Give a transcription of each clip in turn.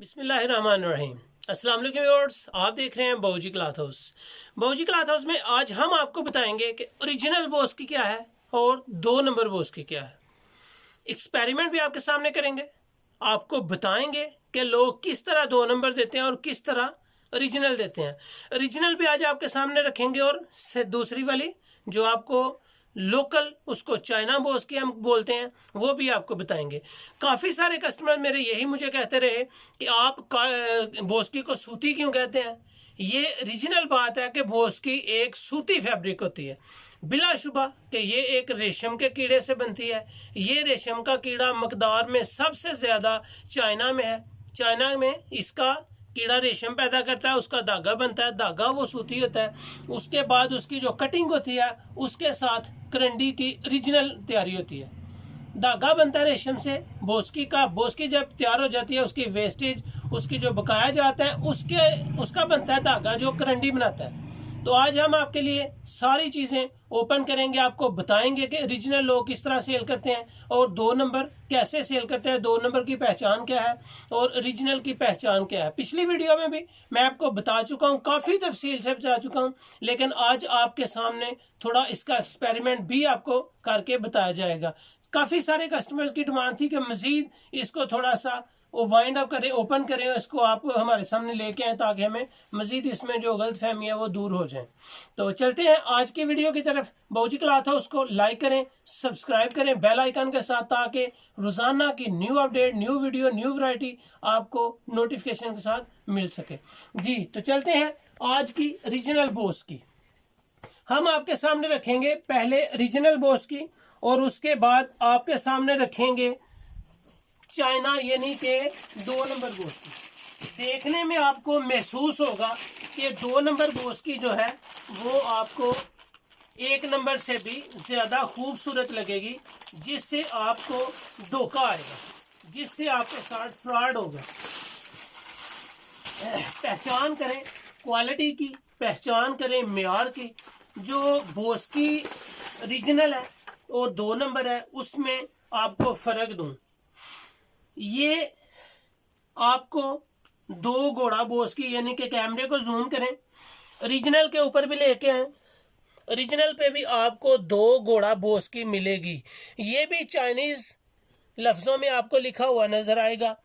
बिस्मिल्लाहिर्रहमानिर्रहीम। अस्सलाम वालेकुम व्यूअर्स, आप देख रहे हैं बाऊजी क्लॉथ हाउस। बाऊजी क्लॉथ हाउस में आज हम आपको बताएंगे कि ओरिजिनल बोस की क्या है और 2 नंबर बोस की क्या है। एक्सपेरिमेंट भी आपके सामने करेंगे, आपको बताएंगे कि लोग किस तरह 2 नंबर देते हैं और किस तरह ओरिजिनल देते हैं। ओरिजिनल भी आज आपके सामने रखेंगे और दूसरी वाली जो आपको लोकल, उसको चाइना बोस की हम बोलते हैं, वो भी आपको बताएंगे। काफ़ी सारे कस्टमर मेरे यही मुझे कहते रहे कि आप बोस्की को सूती क्यों कहते हैं। ये ओरिजिनल बात है कि बोस्की एक सूती फैब्रिक होती है, बिलाशुबा कि ये एक रेशम के कीड़े से बनती है। ये रेशम का कीड़ा मकदार में सबसे ज़्यादा चाइना में है। चाइना में इसका कीड़ा रेशम पैदा करता है, उसका धागा बनता है, धागा वो सूती होता है। उसके बाद उसकी जो कटिंग होती है उसके साथ करंडी की ओरिजिनल तैयारी होती है। धागा बनता है रेशम से, बोस्की का। बोस्की जब तैयार हो जाती है उसकी वेस्टेज, उसकी जो बकाया जाता है उसका बनता है धागा जो करंडी बनाता है। तो आज हम आपके लिए सारी चीज़ें ओपन करेंगे, आपको बताएंगे कि ओरिजिनल लोग किस तरह सेल करते हैं और 2 नंबर कैसे सेल करते हैं, 2 नंबर की पहचान क्या है और ओरिजिनल की पहचान क्या है। पिछली वीडियो में भी मैं आपको बता चुका हूँ, काफ़ी तफसील से बता चुका हूँ, लेकिन आज आपके सामने थोड़ा इसका एक्सपेरिमेंट भी आपको करके बताया जाएगा। काफ़ी सारे कस्टमर्स की डिमांड थी कि मज़ीद इसको थोड़ा सा वो वाइंड अप करें, ओपन करें, इसको आप हमारे सामने लेके आए ताकि हमें मजीद इसमें जो गलत फहमी है वो दूर हो जाए। तो चलते हैं आज की वीडियो की तरफ। बाऊजी क्लॉथ हाउस को लाइक करें, सब्सक्राइब करें बेल आइकन के साथ, ताकि रोज़ाना की new update, new video, new variety आपको नोटिफिकेशन के साथ मिल सके। जी तो चलते हैं आज की ओरिजिनल बोस की। हम आपके सामने रखेंगे पहले ओरिजिनल बोस की और उसके बाद आपके सामने रखेंगे चाइना यानी के 2 नंबर बोस की। देखने में आपको महसूस होगा कि 2 नंबर बोस की जो है वो आपको 1 नंबर से भी ज़्यादा खूबसूरत लगेगी, जिससे आपको धोखा आएगा, जिससे आपके साथ फ्रॉड होगा। पहचान करें क्वालिटी की, पहचान करें मेयार की। जो बोस की ओरिजिनल है और 2 नंबर है उसमें आपको फ़र्क दूं। ये आपको 2 घोड़ा बोस की, यानी कि कैमरे को जूम करें, ओरिजिनल के ऊपर भी लेके आए, ओरिजिनल पे भी आपको 2 घोड़ा बोस की मिलेगी। ये भी चाइनीज़ लफ्ज़ों में आपको लिखा हुआ नज़र आएगा।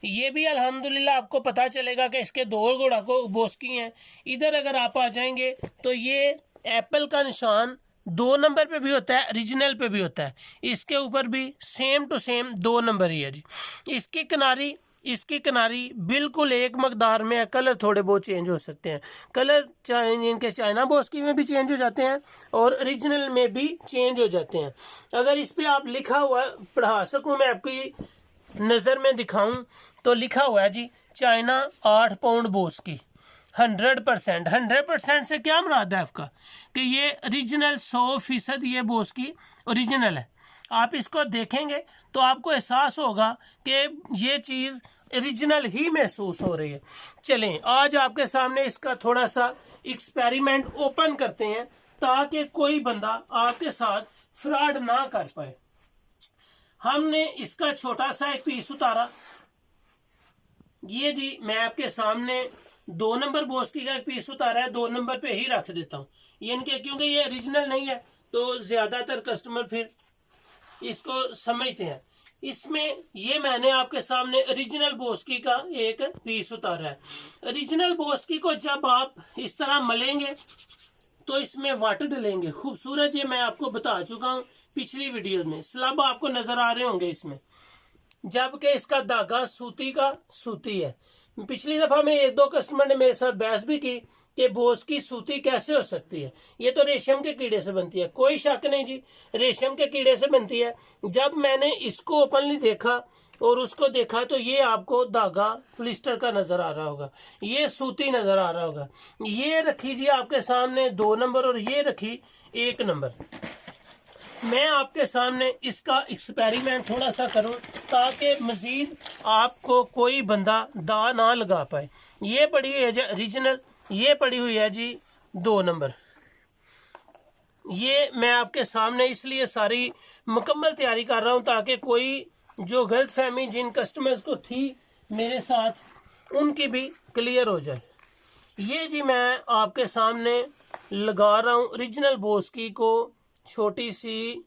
ये भी अल्हम्दुलिल्लाह आपको पता चलेगा कि इसके 2 घोड़ा को बोस की हैं। इधर अगर आप आ जाएंगे तो ये एप्पल का निशान 2 नंबर पे भी होता है, ओरिजिनल पे भी होता है। इसके ऊपर भी सेम टू सेम 2 नंबर ही है जी। इसकी किनारी बिल्कुल एक मकदार में है। कलर थोड़े बहुत चेंज हो सकते हैं, कलर इनके चाइना बोस्की में भी चेंज हो जाते हैं और ओरिजिनल में भी चेंज हो जाते हैं। अगर इस पर आप लिखा हुआ पढ़ा सकूँ, मैं आपकी नज़र में दिखाऊँ तो लिखा हुआ है जी चाइना 8 पाउंड बोस्की 100%। 100% से क्या मुराद है आपका कि ये ओरिजिनल 100% ये बोस की ओरिजिनल है। आप इसको देखेंगे तो आपको एहसास होगा कि ये चीज़ ओरिजिनल ही महसूस हो रही है। चलें आज आपके सामने इसका थोड़ा सा एक्सपेरिमेंट ओपन करते हैं, ताकि कोई बंदा आपके साथ फ्रॉड ना कर पाए। हमने इसका छोटा सा एक पीस उतारा। ये जी मैं आपके सामने 2 नंबर बोस्की का एक पीस उतारा है, 2 नंबर पे ही रख देता हूँ, यानी क्योंकि ये ओरिजिनल नहीं है तो ज़्यादातर कस्टमर फिर इसको समझते हैं। इसमें ये मैंने आपके सामने ओरिजिनल बोस्की का एक पीस उतारा है। ओरिजिनल बोस्की को जब आप इस तरह मलेंगे तो इसमें वाटर डलेंगे खूबसूरत। ये मैं आपको बता चुका हूँ पिछली वीडियो में, स्लब आपको नज़र आ रहे होंगे इसमें, जबकि इसका धागा सूती है। पिछली दफ़ा में 1-2 कस्टमर ने मेरे साथ बहस भी की कि बोस की सूती कैसे हो सकती है, ये तो रेशम के कीड़े से बनती है। कोई शक नहीं जी, रेशम के कीड़े से बनती है। जब मैंने इसको ओपनली देखा और उसको देखा तो ये आपको धागा प्लिस्टर का नज़र आ रहा होगा, ये सूती नज़र आ रहा होगा। ये रखी जी आपके सामने 2 नंबर और ये रखी 1 नंबर। मैं आपके सामने इसका एक्सपेरिमेंट थोड़ा सा करूं ताकि मज़ीद आपको कोई बंदा दा ना लगा पाए। ये पड़ी हुई है जी ओरिजिनल, ये पड़ी हुई है जी 2 नंबर। ये मैं आपके सामने इसलिए सारी मुकम्मल तैयारी कर रहा हूं ताकि कोई जो गलत फहमी जिन कस्टमर्स को थी मेरे साथ उनकी भी क्लियर हो जाए। ये जी मैं आपके सामने लगा रहा हूँ ओरिजिनल बोस्की को। छोटी सी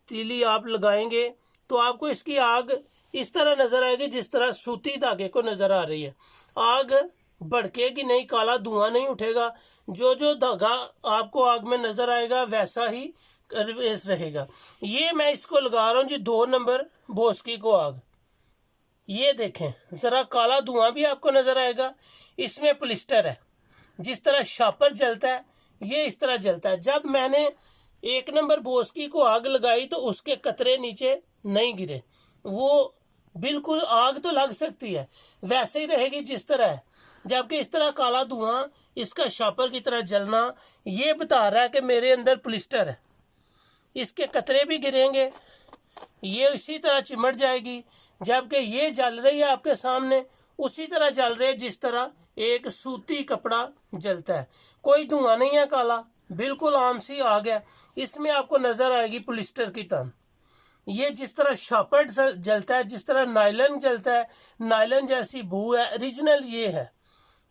तीली आप लगाएंगे तो आपको इसकी आग इस तरह नज़र आएगी जिस तरह सूती धागे को नज़र आ रही है। आग भड़केगी नहीं, काला धुआं नहीं उठेगा। जो जो धागा आपको आग में नज़र आएगा वैसा ही रहेगा। ये मैं इसको लगा रहा हूँ जी 2 नंबर बोस्की को आग। ये देखें ज़रा काला धुआं भी आपको नज़र आएगा। इसमें प्लिस्टर है, जिस तरह शापर जलता है ये इस तरह जलता है। जब मैंने 1 नंबर बोस्की को आग लगाई तो उसके कतरे नीचे नहीं गिरे। वो बिल्कुल आग तो लग सकती है, वैसे ही रहेगी जिस तरह है। जबकि इस तरह काला धुआं, इसका शापर की तरह जलना, ये बता रहा है कि मेरे अंदर प्लिस्टर है। इसके कतरे भी गिरेंगे, ये इसी तरह चिमट जाएगी। जबकि ये जल रही है आपके सामने उसी तरह जल रही है जिस तरह एक सूती कपड़ा जलता है। कोई धुआं नहीं है काला, बिल्कुल आम सी आग है। इसमें आपको नज़र आएगी पॉलिस्टर की तन। ये जिस तरह शापर जलता है, जिस तरह नायलन जलता है, नायलन जैसी बू है, ओरिजिनल ये है।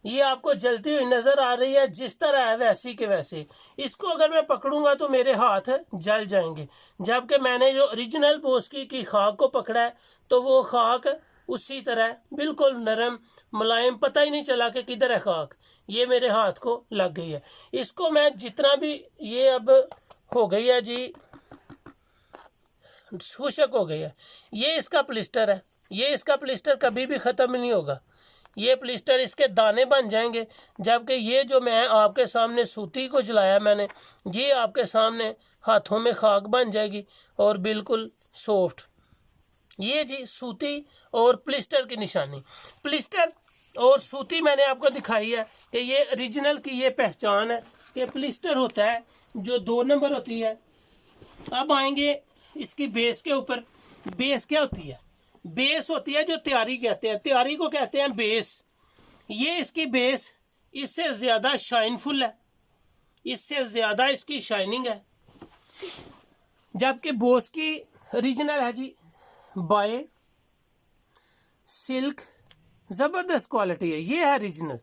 ये आपको जलती हुई नज़र आ रही है जिस तरह है वैसी के वैसे। इसको अगर मैं पकड़ूंगा तो मेरे हाथ जल जाएंगे। जबकि मैंने जो ओरिजिनल बोस्की की खाक को पकड़ा है तो वो खाक उसी तरह बिल्कुल नरम मुलायम, पता ही नहीं चला कि किधर है खाक। ये मेरे हाथ को लग गई है। इसको मैं जितना भी, ये अब हो गई है जी शुष्क हो गई है। ये इसका प्लिस्टर है, ये इसका प्लिस्टर कभी भी ख़त्म नहीं होगा। ये प्लिस्टर इसके दाने बन जाएंगे। जबकि ये जो मैं आपके सामने सूती को जलाया मैंने, ये आपके सामने हाथों में खाक बन जाएगी और बिल्कुल सॉफ्ट। ये जी सूती और प्लिस्टर की निशानी। प्लिस्टर और सूती मैंने आपको दिखाई है कि ये ओरिजिनल की ये पहचान है कि प्लिस्टर होता है जो 2 नंबर होती है। अब आएंगे इसकी बेस के ऊपर। बेस क्या होती है? बेस होती है जो तैयारी कहते हैं, तैयारी को कहते हैं बेस। ये इसकी बेस इससे ज़्यादा शाइनफुल है, इससे ज़्यादा इसकी शाइनिंग है। जबकि बोस्की ओरिजिनल है जी बाय सिल्क, ज़बरदस्त क्वालिटी है। ये है ओरिजिनल।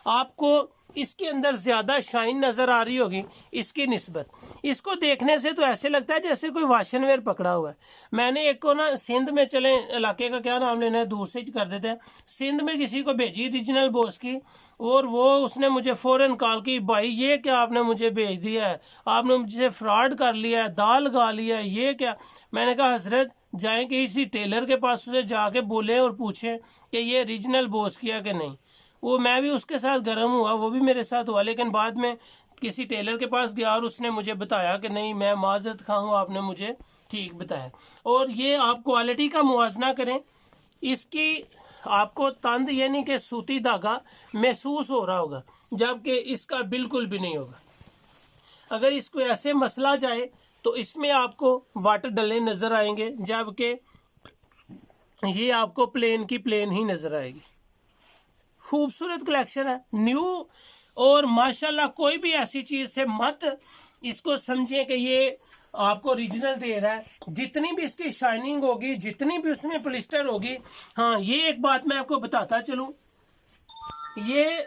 आपको इसके अंदर ज़्यादा शाइन नज़र आ रही होगी इसकी निस्बत। इसको देखने से तो ऐसे लगता है जैसे कोई वाशनवेयर पकड़ा हुआ है। मैंने एक को ना सिंध में, चले इलाके का क्या नाम लेना है, दूर से ही कर देते हैं, सिंध में किसी को भेजी ओरिजिनल बोस्की और वो उसने मुझे फ़ौरन कॉल की, भाई ये क्या आपने मुझे भेज दिया है, आपने मुझे फ्रॉड कर लिया है, दाल लगा लिया है, ये क्या। मैंने कहा हजरत जाएँ किसी टेलर के पास, उसे जाके बोलें और पूछें कि ये ओरिजिनल बोस्की है कि नहीं। वो मैं भी उसके साथ गर्म हुआ, वो भी मेरे साथ हुआ, लेकिन बाद में किसी टेलर के पास गया और उसने मुझे बताया कि नहीं, मैं माजरत खा हूँ, आपने मुझे ठीक बताया। और ये आप क्वालिटी का मुआजना करें। इसकी आपको तंद यानी कि सूती धागा महसूस हो रहा होगा, जबकि इसका बिल्कुल भी नहीं होगा। अगर इसको ऐसे मसला जाए तो इसमें आपको वाटर डले नज़र आएंगे, जबकि ये आपको प्लेन की प्लेन ही नज़र आएगी। खूबसूरत कलेक्शन है, न्यू। और माशाल्लाह कोई भी ऐसी चीज़ से मत इसको समझें कि ये आपको ओरिजिनल दे रहा है। जितनी भी इसकी शाइनिंग होगी, जितनी भी उसमें प्लिस्टर होगी। हाँ, ये एक बात मैं आपको बताता चलूँ, ये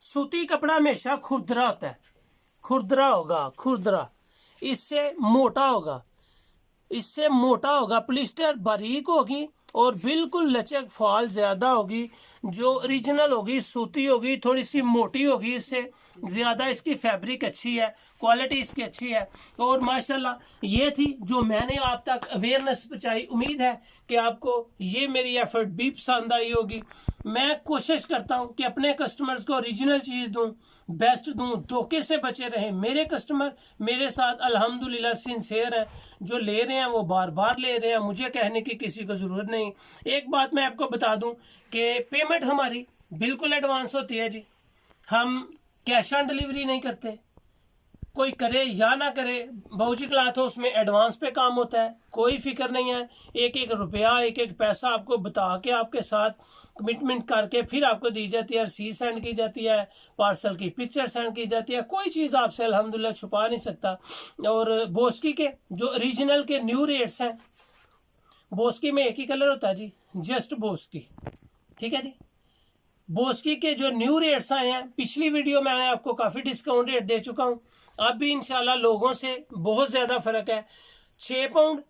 सूती कपड़ा हमेशा खुरदरा होता है, खुरदरा होगा, खुरदरा इससे मोटा होगा, इससे मोटा होगा। प्लिस्टर बारीक होगी और बिल्कुल लचक फाल ज़्यादा होगी। जो ओरिजिनल होगी सूती होगी, थोड़ी सी मोटी होगी, इससे ज़्यादा इसकी फैब्रिक अच्छी है, क्वालिटी इसकी अच्छी है। और माशाल्लाह ये थी जो मैंने आप तक अवेयरनेस पहुंचाई। उम्मीद है कि आपको ये मेरी एफर्ट भी पसंद आई होगी। मैं कोशिश करता हूं कि अपने कस्टमर्स को ओरिजिनल चीज़ दूं, बेस्ट दूं, धोखे से बचे रहें। मेरे कस्टमर मेरे साथ अल्हम्दुलिल्लाह सिंसियर है, जो ले रहे हैं वो बार बार ले रहे हैं, मुझे कहने की किसी को ज़रूरत नहीं। एक बात मैं आपको बता दूं कि पेमेंट हमारी बिल्कुल एडवांस होती है जी। हम कैश ऑन डिलीवरी नहीं करते, कोई करे या ना करे, बाबूजी क्लॉथ हाउस में एडवांस पे काम होता है, कोई फिक्र नहीं है। एक एक रुपया, एक एक पैसा आपको बता के, आपके साथ कमिटमेंट करके फिर आपको दी जाती है। रसीद सेंड की जाती है, पार्सल की पिक्चर सेंड की जाती है। कोई चीज़ आपसे अल्हम्दुलिल्लाह छुपा नहीं सकता। और बोस्की के जो ओरिजिनल के न्यू रेट्स हैं, बोस्की में एक ही कलर होता है जी, जस्ट बोस्की। ठीक है जी। बोस्की के जो न्यू रेट्स आए हैं, पिछली वीडियो में मैंने आपको काफ़ी डिस्काउंट रेट दे चुका हूँ। अब भी इंशाल्लाह लोगों से बहुत ज़्यादा फ़र्क है। 6 पाउंड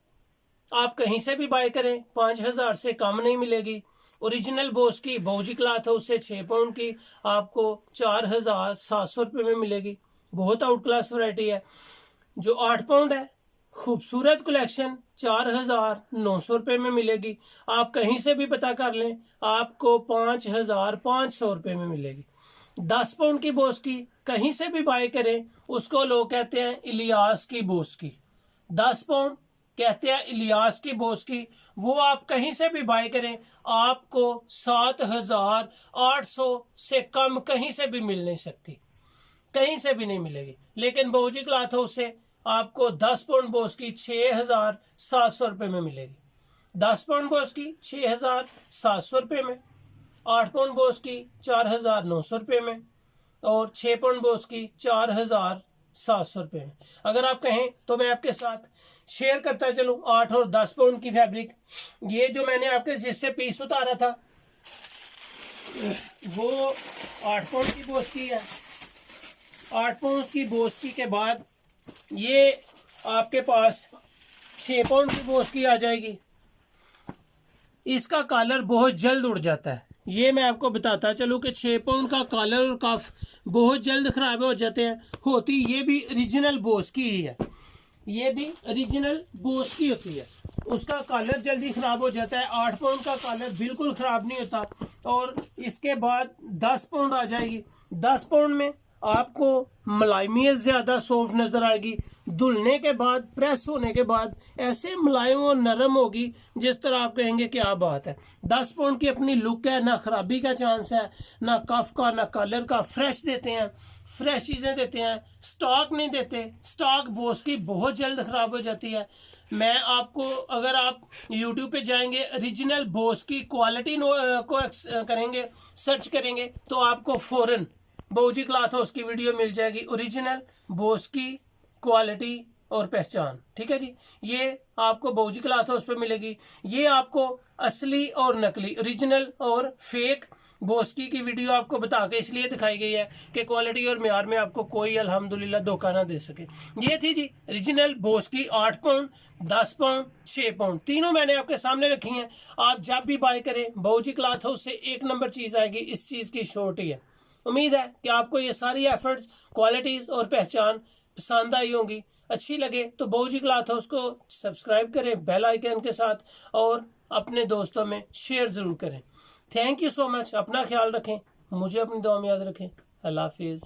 आप कहीं से भी बाय करें 5,000 से कम नहीं मिलेगी। ओरिजिनल बोस्की बाऊजी क्लॉथ हाउस से 6 पाउंड की आपको 4,700 रुपये में मिलेगी। बहुत आउट क्लास वैरायटी है। जो 8 पाउंड है खूबसूरत कलेक्शन 4,900 रुपये में मिलेगी। आप कहीं से भी पता कर लें, आपको 5,500 रुपये में मिलेगी। 10 पाउंड की बोस्की कहीं से भी बाय करें, उसको लोग कहते हैं इलियास की बोस्की। 10 पाउंड कहते हैं इलियास की बोस्की, वो आप कहीं से भी बाय करें आपको 7,800 से कम कहीं से भी मिल नहीं सकती, कहीं से भी नहीं मिलेगी। लेकिन बाऊजी क्लॉथ हाउस से आपको 10 पाउंड बोस्की 6,700 रुपये में मिलेगी। 10 पाउंड बोस्की 6,700 रुपये में, 8 पाउंड बोस्की 4,900 रुपये में और 6 पाउंड बोस्की 4,700 रुपये में। अगर आप कहें तो मैं आपके साथ शेयर करता चलूं 8 और 10 पाउंड की फैब्रिक। ये जो मैंने आपके जिससे पीस उतारा था वो 8 पाउंड की बोस्की है। 8 पाउंड की बोस्की के बाद ये आपके पास 6 पाउंड की बोस्की आ जाएगी। इसका कलर बहुत जल्द उड़ जाता है, ये मैं आपको बताता चलूँ कि 6 पाउंड का कलर और कफ बहुत जल्द ख़राब हो जाते हैं। होती ये भी ओरिजिनल बोस्की ही है, ये भी ओरिजिनल बोस्की होती है। उसका कलर जल्दी ख़राब हो जाता है। 8 पाउंड का कलर बिल्कुल ख़राब नहीं होता। और इसके बाद 10 पाउंड आ जाएगी। 10 पाउंड में आपको मुलायमियत ज़्यादा सॉफ्ट नज़र आएगी। धुलने के बाद, प्रेस होने के बाद ऐसे मुलायम और नरम होगी जिस तरह आप कहेंगे क्या बात है। 10 पाउंड की अपनी लुक है, ना ख़राबी का चांस है, ना कफ का, ना कलर का। फ्रेश देते हैं, फ्रेश चीज़ें देते हैं, स्टॉक नहीं देते। स्टॉक बोस्की बहुत जल्द ख़राब हो जाती है। मैं आपको, अगर आप YouTube पे जाएंगे ओरिजिनल बोस्की क्वालिटी को करेंगे, सर्च करेंगे तो आपको फ़ौरन बाऊजी क्लॉथ हाउस की वीडियो मिल जाएगी। ओरिजिनल बोस्की क्वालिटी और पहचान, ठीक है जी। ये आपको बाऊजी क्लॉथ हाउस पे मिलेगी। ये आपको असली और नकली, ओरिजिनल और फेक बोस्की की वीडियो आपको बता के इसलिए दिखाई गई है कि क्वालिटी और म्यार में आपको कोई अल्हम्दुलिल्लाह धोखा ना दे सके। ये थी जी ओरिजिनल बोस्की 8 पाउंड, 10 पाउंड, 6 पाउंड, तीनों मैंने आपके सामने रखी हैं। आप जब भी बाय करें बाऊजी क्लॉथ हाउस से 1 नंबर चीज़ आएगी। इस चीज़ की शॉर्टी है। उम्मीद है कि आपको ये सारी एफर्ट्स, क्वालिटीज़ और पहचान पसंद आई होंगी। अच्छी लगे तो बाऊजी क्लॉथ हाउस को सब्सक्राइब करें बेल आइकन के साथ और अपने दोस्तों में शेयर ज़रूर करें। Thank you so much. अपना ख्याल रखें, मुझे अपनी दुआ में याद रखें। अल्लाह हाफिज़।